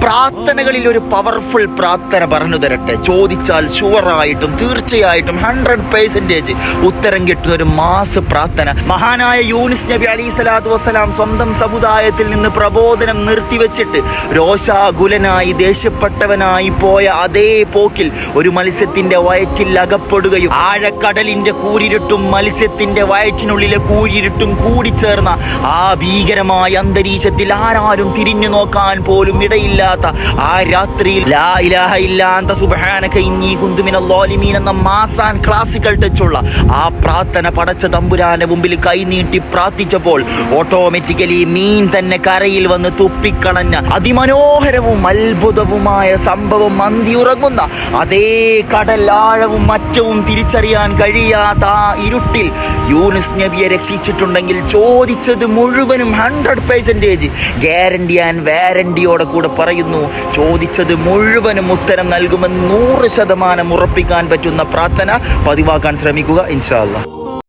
പ്രാർത്ഥനകളിൽ ഒരു പവർഫുൾ പ്രാർത്ഥന പറഞ്ഞു തരട്ടെ. ചോദിച്ചാൽ ഷുവറായിട്ടും തീർച്ചയായിട്ടും 100% ഉത്തരം കിട്ടുന്ന ഒരു മാസ് പ്രാർത്ഥന. മഹാനായ യൂനുസ് നബി അലൈഹി സ്വലാത്തു വസ്സലാം സ്വന്തം സമുദായത്തിൽ നിന്ന് പ്രബോധനം നിർത്തിവെച്ചിട്ട് രോഷാകുലനായി ദേഷ്യപ്പെട്ടവനായി പോയ അതേ പോക്കിൽ ഒരു മത്സ്യത്തിന്റെ വയറ്റിൽ അകപ്പെടുകയും ആഴക്കടലിന്റെ കൂരിരുട്ടും മത്സ്യത്തിന്റെ വയറ്റിനുള്ളിലെ കൂരിരുട്ടും കൂടിച്ചേർന്ന ആ ഭീകരമായ അന്തരീക്ഷത്തിൽ ആരാരും തിരിഞ്ഞു നോക്കാൻ പോലും ഇടയില്ലാത്ത ആ രാത്രിയിൽ ലാ ഇലാഹ ഇല്ലാ അന്ത സുബ്ഹാനക ഇന്നി കുന്തു മിനൽ ളാലിമീൻ എന്ന മാസാൻ ക്ലാസിക്കൽ ടച്ചുള്ള ആ പ്രാർത്ഥന പടച്ച തമ്പുരാന്റെ മുമ്പിൽ കൈനീട്ടി പ്രാർത്ഥിച്ചപ്പോൾ ഓട്ടോമാറ്റിക്കലി മീൻ തന്നെ കരയിൽ വന്ന് തുപ്പിക്കണഞ്ഞ അതിമനോഹരവും അത്ഭുതവുമായ സംഭവം മന്തിയുറങ്ങുന്ന അതേ കടൽ ആഴവും മറ്റവും തിരിച്ചറിയാൻ കഴിയാത്ത ആ ഇരുട്ടിൽ യൂനുസ് നബിയെ രക്ഷിച്ചിട്ടുണ്ടെങ്കിൽ ചോദിച്ചത് മുഴുവനും 100% ഗ്യാരണ്ടി ആൻഡ് വാരണ്ടിയോടെ കൂടെ പറയുന്നു, ചോദിച്ചത് മുഴുവനും ഉത്തരം നൽകുമെന്ന് 100% ഉറപ്പിക്കാൻ പറ്റുന്ന പ്രാർത്ഥന പതിവാക്കാൻ ശ്രമിക്കുക ഇൻഷാ അല്ലാഹ്.